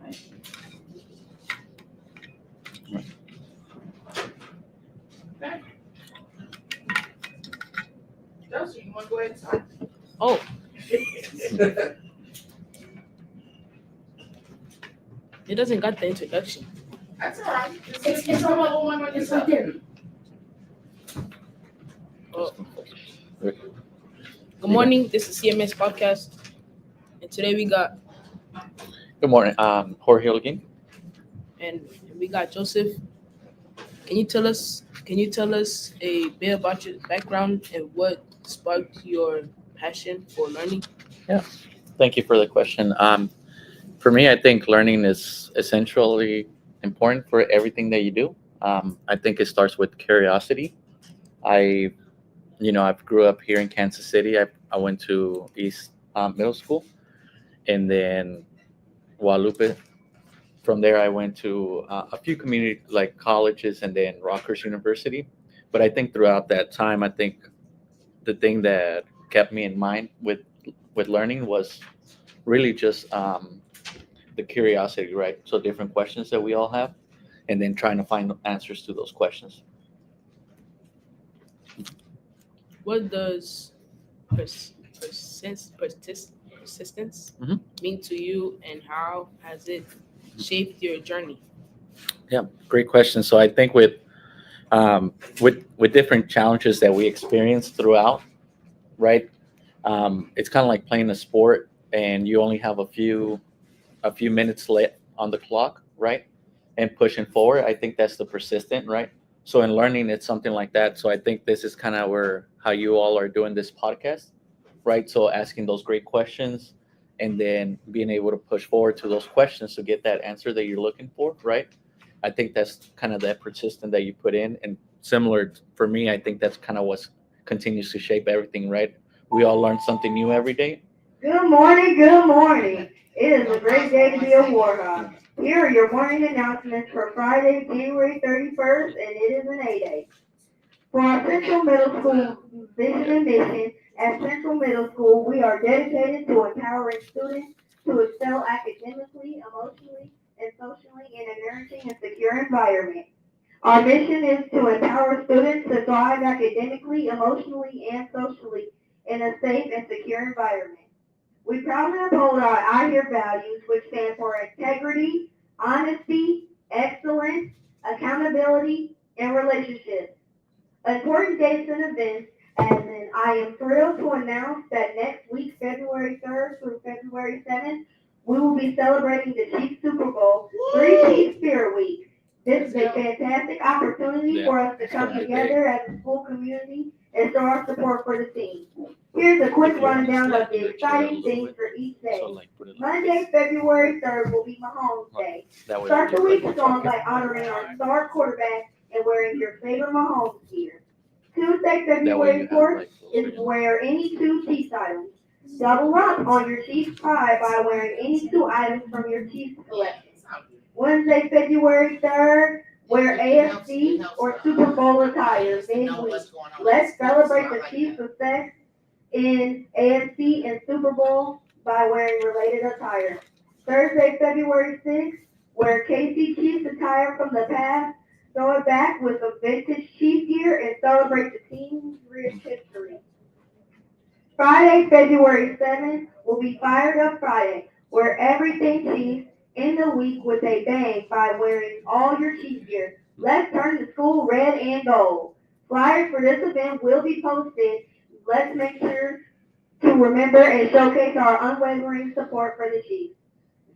Okay. Josie, you want to go ahead and start? Oh, it doesn't got the introduction. That's all right. It's all about one when it's up there. Oh. Good morning. This is CMS Podcast, and today we got Good morning. Jorge Hlgguin. and we got Joseph. Can you tell us a bit about your background and what sparked your passion for learning? Thank you for the question. For me, I think learning is essentially important for everything that you do. I think it starts with curiosity. I grew up here in Kansas City. I went to East Middle School, and then Guadalupe. From there, I went to a few community like colleges, and then Rutgers University. But I think throughout that time, I think the thing that kept me in mind with learning was really just the curiosity, right? So different questions that we all have, and then trying to find answers to those questions. What does persistence Mhm. mean to you, and how has it shaped your journey? Yeah, great question. So I think with different challenges that we experience throughout, right? It's kind of like playing a sport, and you only have a few minutes left on the clock, right? And pushing forward. I think that's the persistent, right? So in learning, it's something like that. So I think this is kind of where how you all are doing this podcast, right? So asking those great questions, and then being able to push forward to those questions to get that answer that you're looking for, right? I think that's kind of that persistent that you put in, and similar for me, I think that's kind of what continues to shape everything, right? We all learn something new every day. Good morning, good morning. It is a great day to be a Warhawk. Here are your morning announcements for Friday, January 31st, and it is an A-Day. For our Central Middle School vision and mission, at Central Middle School, we are dedicated to empowering students to excel academically, emotionally, and socially in a nourishing and secure environment. Our mission is to empower students to thrive academically, emotionally, and socially in a safe and secure environment. We proudly uphold our I HEAR values, which stand for integrity, honesty, excellence, accountability, and relationships. Important dates and events, and then I am thrilled to announce that next week, February 3rd through February 7th, we will be celebrating the Chiefs Super Bowl, Three Chiefs Spirit Week. This is a fantastic opportunity for us to come together as a school community and show our support for the team. Here's a quick rundown of the exciting things for each day. Monday, February 3rd will be Mahomes Day. Start the week strong by honoring our star quarterback and wearing your favorite Mahomes gear. Tuesday, February 4th is wear any two Chiefs items. Double up on your Chiefs pie by wearing any two items from your Chiefs collection. Wednesday, February 3rd, wear AFC or Super Bowl attire midweek. Let's celebrate the Chiefs' success in AFC and Super Bowl by wearing related attire. Thursday, February 6th, wear KC Chiefs attire from the past, throw it back with some vintage Chiefs gear, and celebrate the team's rich history. Friday, February 7th will be Fired Up Friday, where everything Chiefs in the week with a bang by wearing all your Chiefs gear. Let's turn the school red and gold. Flyers for this event will be posted. Let's make sure to remember and showcase our unwavering support for the Chiefs.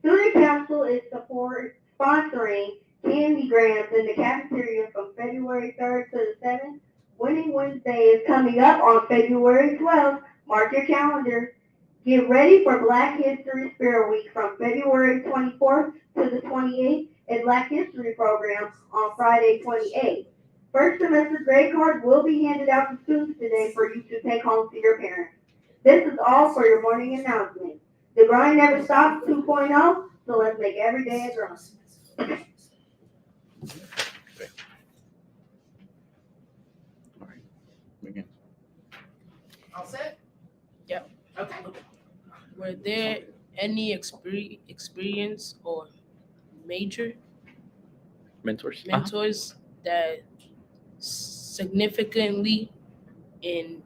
Student Council is sponsoring Candy Grams in the cafeteria from February 3rd to the 7th. Winning Wednesday is coming up on February 12th. Mark your calendars. Get ready for Black History Spirit Week from February 24th to the 28th and Black History Program on Friday 28th. First semester grade cards will be handed out to students today for you to take home to your parents. This is all for your morning announcement. The grind never stops 2.0, so let's make every day a grind. Begin. All set? Yep. Okay. Were there any experience or major Mentors. mentors that significantly in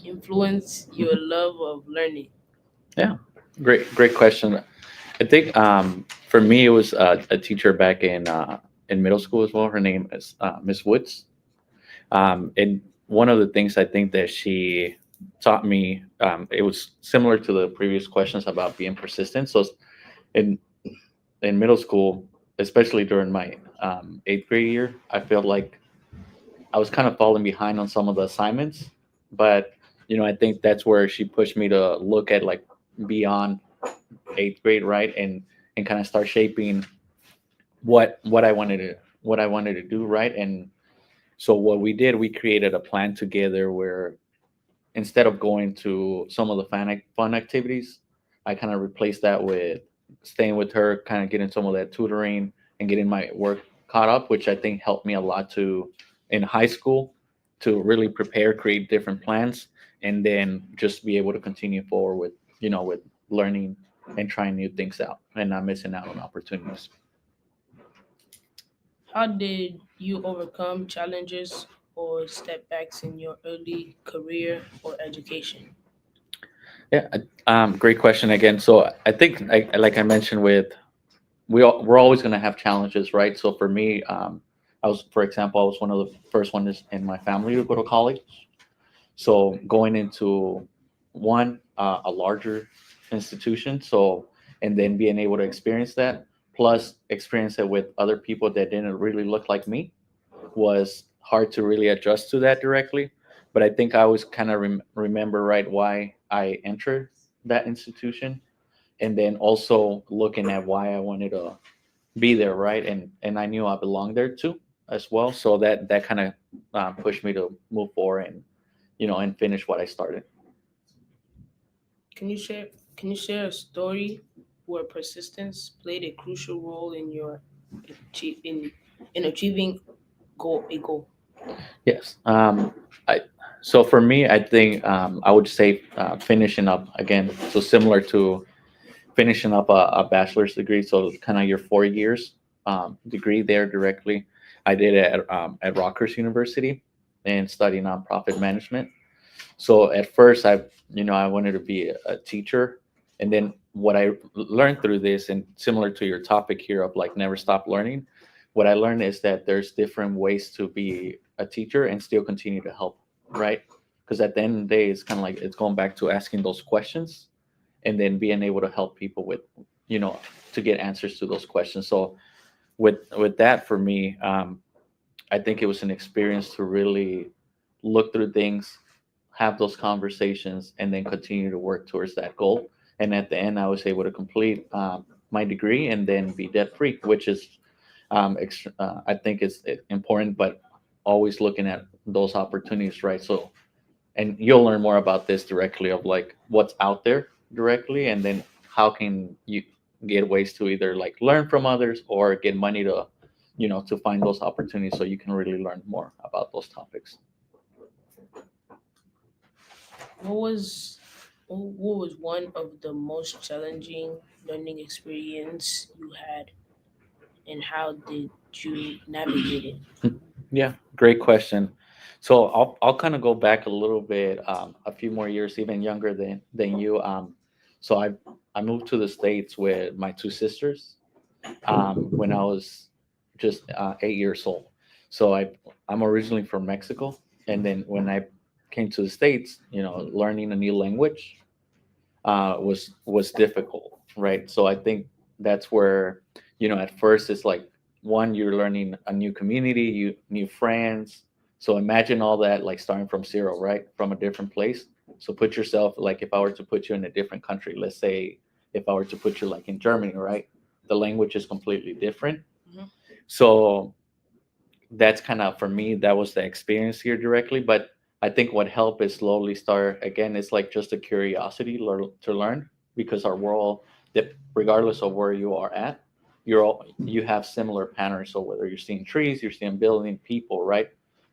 influence your love of learning? Great question. I think for me it was a teacher back in middle school as well. Her name is Miss Woods. And one of the things I think that she taught me, it was similar to the previous questions about being persistent. So in in middle school, especially during my eighth grade year, I felt like I was kind of falling behind on some of the assignments. But I think that's where she pushed me to look at like beyond eighth grade, right, and kind of start shaping what I wanted to do, right. And so what we did, we created a plan together where instead of going to some of the fun activities, I kind of replaced that with staying with her, kind of getting some of that tutoring and getting my work caught up, which I think helped me a lot to in high school to really prepare, create different plans, and then just be able to continue forward with with learning and trying new things out and not missing out on opportunities. How did you overcome challenges or setbacks in your early career or education? Yeah, great question again. So I think, like I mentioned, we're always going to have challenges, right? So for me, for example, I was one of the first ones in my family to go to college. So going into a larger institution, and then being able to experience that, plus experience it with other people that didn't really look like me, was hard to really adjust to that directly. But I think I always kind of remember right why I entered that institution, and then also looking at why I wanted to be there, right? And I knew I belonged there too, as well. So that kind of pushed me to move forward and and finish what I started. Can you share can you share a story where persistence played a crucial role in your in achieving a goal? Yes. I so for me, I think I would say finishing up again. So similar to finishing up a bachelor's degree, so kind of your 4 years degree there directly. I did it at Rockhurst University and studying nonprofit management. So at first, I wanted to be a teacher, and then what I learned through this, and similar to your topic here of like never stop learning, what I learned is that there's different ways to be a teacher and still continue to help, right? Because at the end of the day, it's kind of like it's going back to asking those questions and then being able to help people with, you know, to get answers to those questions. So with that for me, I think it was an experience to really look through things, have those conversations, and then continue to work towards that goal. And at the end, I was able to complete my degree and then be debt free, which is, I think, is important. But always looking at those opportunities, right? So, and you'll learn more about this directly of like what's out there directly, and then how can you get ways to either like learn from others or get money to, to find those opportunities so you can really learn more about those topics. What was what was one of the most challenging learning experience you had, and how did you navigate it? Yeah, great question. So I'll kind of go back a little bit, a few more years, even younger than you. So I moved to the States with my two sisters when I was just 8 years old. So I'm originally from Mexico, and then when I came to the States, learning a new language was difficult, right? So I think that's where, at first it's like one, you're learning a new community, new friends. So imagine all that like starting from zero, right? From a different place. So put yourself like if I were to put you in a different country, let's say if I were to put you like in Germany, right? The language is completely different. Mhm. So that's kind of for me that was the experience here directly. But I think what helped is slowly start again. It's like just a curiosity to learn, because our world, that regardless of where you are at, you have similar patterns. So whether you're seeing trees, you're seeing building, people, right?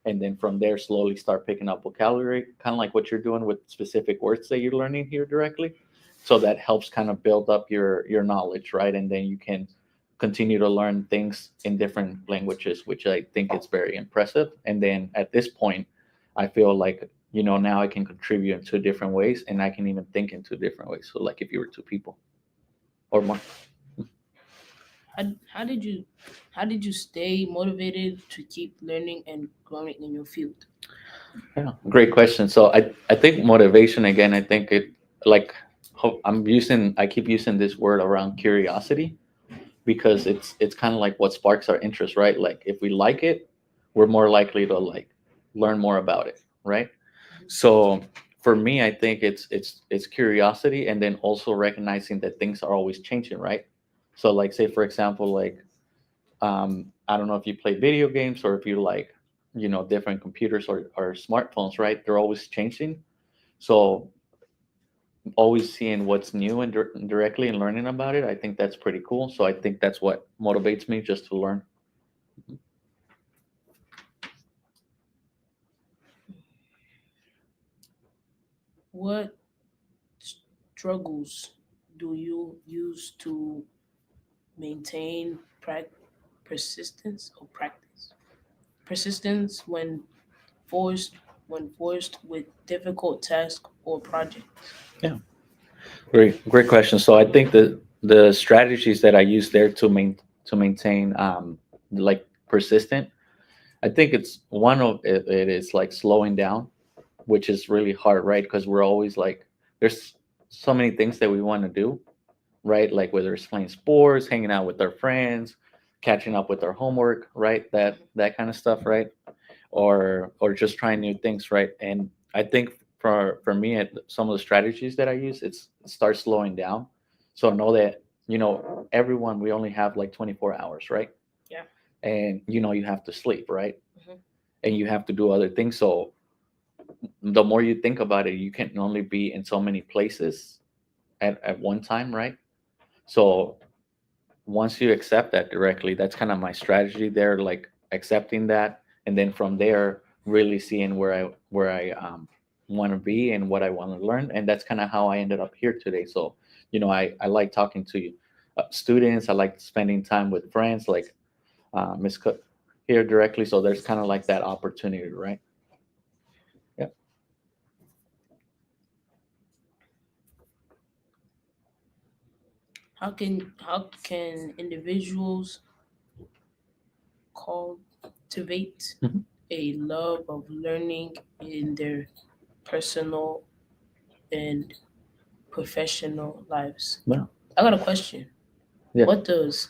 And then from there slowly start picking up vocabulary, kind of like what you're doing with specific words that you're learning here directly. So that helps kind of build up your knowledge, right? And then you can continue to learn things in different languages, which I think is very impressive. And then at this point, I feel like, now I can contribute in two different ways, and I can even think in two different ways. So like if you were two people or more. How did you stay motivated to keep learning and growing in your field? Yeah, great question. So I think motivation, again, I think it, like, I keep using this word around curiosity, because it's kind of like what sparks our interest, right? Like if we like it, we're more likely to like learn more about it, right? So for me, I think it's curiosity, and then also recognizing that things are always changing, right? So like, say for example, like, I don't know if you play video games, or if you like, different computers or smartphones, right? They're always changing. So always seeing what's new and directly and learning about it, I think that's pretty cool. So I think that's what motivates me, just to learn. What struggles do you use to maintain persistence or practice persistence when forced with difficult tasks or projects? Yeah, great question. So I think that the strategies that I use there to maintain, like, persistent, I think it's one of it is like slowing down, which is really hard, right? Because we're always like, there's so many things that we want to do, right? Like whether it's playing sports, hanging out with our friends, catching up with our homework, right? That kind of stuff, right? Or just trying new things, right? And I think for me, some of the strategies that I use, it's start slowing down. So know that, everyone, we only have like 24 hours, right? Yeah. And you have to sleep, right? Mhm. And you have to do other things. So the more you think about it, you can only be in so many places at one time, right? So once you accept that directly, that's kind of my strategy there, like accepting that, and then from there, really seeing where I want to be and what I want to learn, and that's kind of how I ended up here today. So, I like talking to students. I like spending time with friends, like Miss Cook here directly. So there's kind of like that opportunity, right? Yeah. How can individuals cultivate Mhm. a love of learning in their personal and professional lives? Yeah. I got a question. Yeah. What does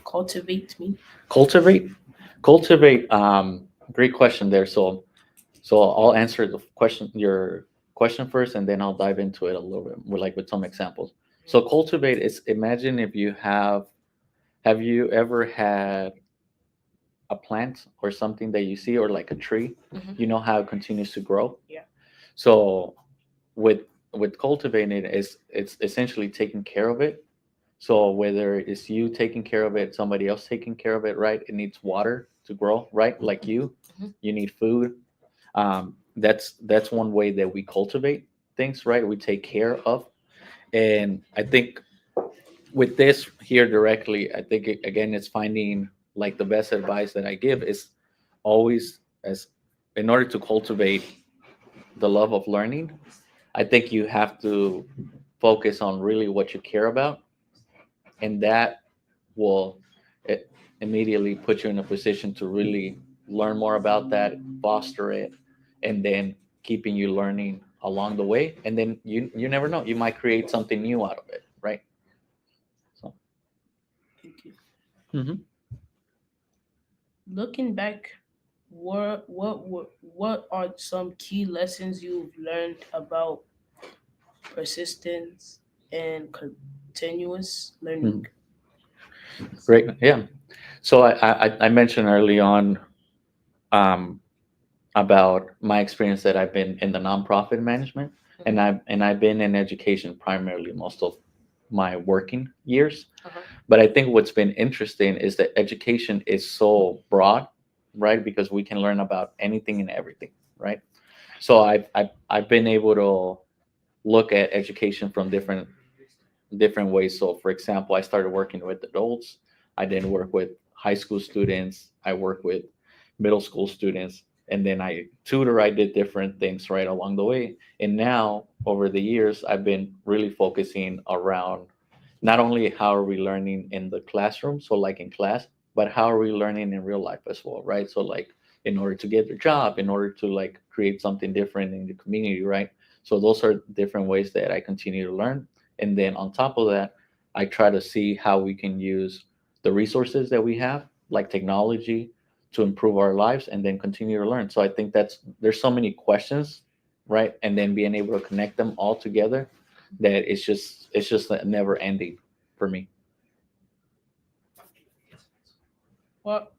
cultivate mean? Cultivate, cultivate. Great question there. So I'll answer your question first, and then I'll dive into it a little bit, with some examples. So cultivate is, imagine if you have you ever had a plant or something that you see, or like a tree, Mhm. you know how it continues to grow. Yeah. So with cultivating it, is it's essentially taking care of it. So whether it's you taking care of it, somebody else taking care of it, right? It needs water to grow, right? Like Mhm. you need food. That's one way that we cultivate things, right? We take care of. And I think with this here directly, I think again, it's finding, like, the best advice that I give is always, as in order to cultivate the love of learning, I think you have to focus on really what you care about, and that will, it, immediately put you in a position to really learn more about that, foster it, and then keeping you learning along the way. And then you never know, you might create something new out of it, right? So. Thank you. Mhm. Looking back, what are some key lessons you've learned about persistence and continuous learning? Mhm. Great. Yeah. So I mentioned early on, um, about my experience that I've been in the nonprofit management, and I've been in education primarily most of my working years. Uh-huh. But I think what's been interesting is that education is so broad, right? Because we can learn about anything and everything, right? So I've been able to look at education from different ways. So, for example, I started working with adults. I then work with high school students. I work with middle school students, and then I tutor. I did different things right along the way. And now, over the years, I've been really focusing around not only how are we learning in the classroom, so like in class, but how are we learning in real life as well, right? So like in order to get a job, in order to like create something different in the community, right? So those are different ways that I continue to learn. And then on top of that, I try to see how we can use the resources that we have, like technology, to improve our lives and then continue to learn. So I think there's so many questions, right? And then being able to connect them all together, that it's just never ending for me. What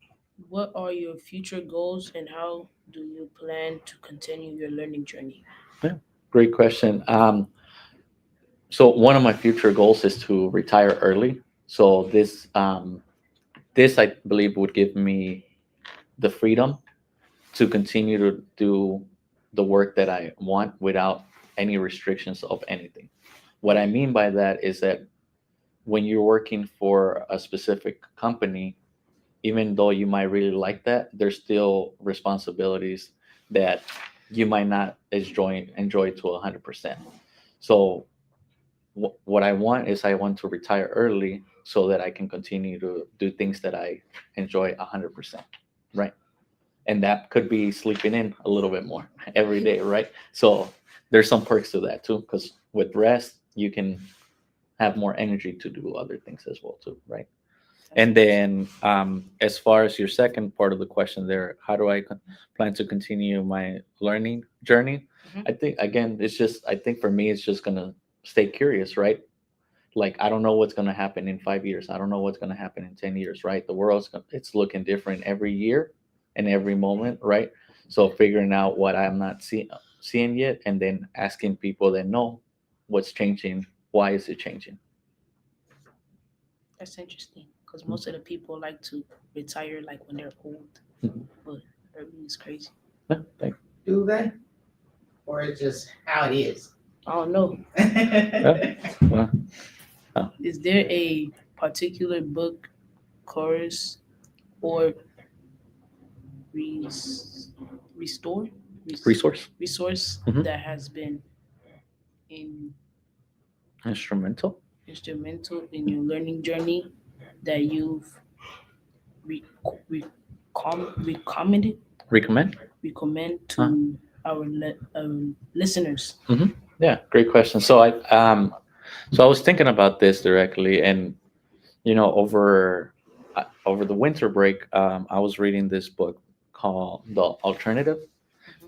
what are your future goals and how do you plan to continue your learning journey? Yeah, great question. So one of my future goals is to retire early. So this I believe would give me the freedom to continue to do the work that I want without any restrictions of anything. What I mean by that is that when you're working for a specific company, even though you might really like that, there's still responsibilities that you might not enjoy to 100%. So what I want is I want to retire early so that I can continue to do things that I enjoy 100%, right? And that could be sleeping in a little bit more every day, right? So there's some perks to that too, because with rest you can have more energy to do other things as well too, right? And then, as far as your second part of the question there, how do I plan to continue my learning journey? Mhm. I think, again, I think for me, it's just going to stay curious, right? Like, I don't know what's going to happen in 5 years. I don't know what's going to happen in 10 years, right? It's looking different every year and every moment, right? So figuring out what I'm not seeing yet, and then asking people that know what's changing, why is it changing? That's interesting because most of the people like to retire like when they're old, Mhm. but early is crazy. Yeah, thank Do they? Or it's just how it is? I don't know. Well, Is there a particular book, course, or res- restore resource. resource Mhm. that has been in Instrumental. instrumental in your learning journey that you've re- recommended Recommend. recommend Uh, to our listeners? yeah, great question. So I was thinking about this directly, and over the winter break, I was reading this book called The Alternative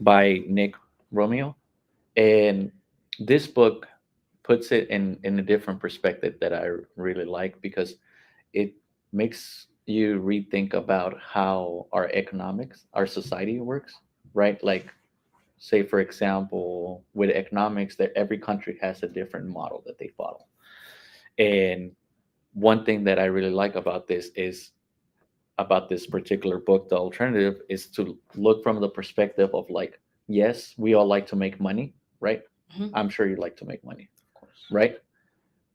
by Nick Romeo, and this book puts it in a different perspective that I really like, because it makes you rethink about how our society works, right? Like, say for example, with economics, that every country has a different model that they follow. And one thing that I really like about this particular book, The Alternative, is to look from the perspective of, like, yes, we all like to make money, right? Mhm. I'm sure you like to make money, Of course. right?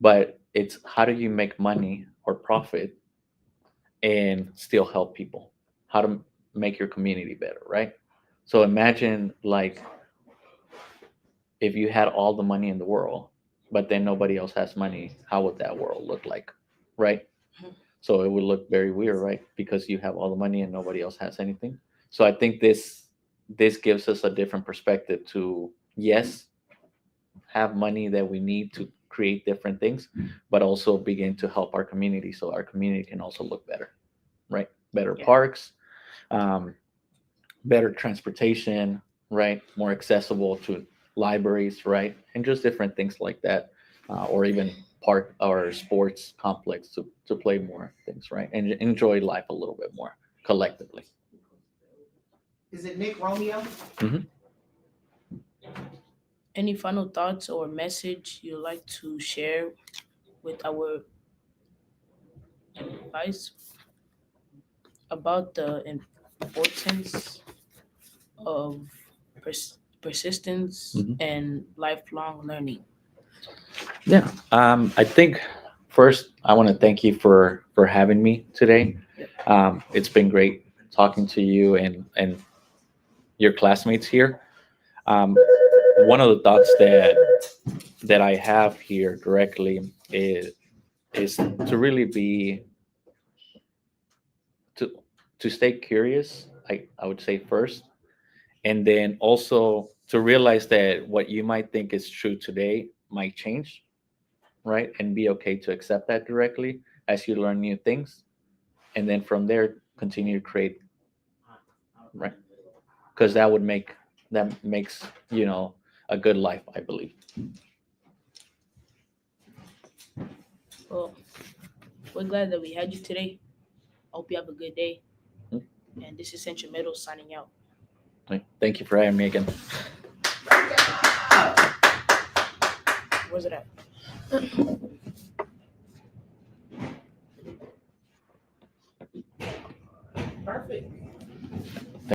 But it's how do you make money or profit and still help people? How to make your community better, right? So imagine, like, if you had all the money in the world, but then nobody else has money, how would that world look like, right? Mhm. So it would look very weird, right? Because you have all the money and nobody else has anything. So I think this gives us a different perspective to, yes, have money that we need to create different things, but also begin to help our community so our community can also look better, right? Better Yeah. parks, um, better transportation, right? More accessible to libraries, right? And just different things like that, or even park or sports complex to play more things, right? And enjoy life a little bit more collectively. Is it Nick Romeo? Hmm. Any final thoughts or message you'd like to share with our advice about the importance of persistence Hmm. and lifelong learning? Yeah. I think first I want to thank you for having me today. It's been great talking to you and your classmates here. Um, One of the thoughts that I have here directly is to really be to to stay curious. I would say first, and then also to realize that what you might think is true today might change, right? And be okay to accept that directly as you learn new things, and then from there continue to create, right? Because that makes a good life, I believe. Well, we're glad that we had you today. Hope you have a good day. And this is Central Middle signing out. Right. Thank you for having me again. Where's it at? Perfect.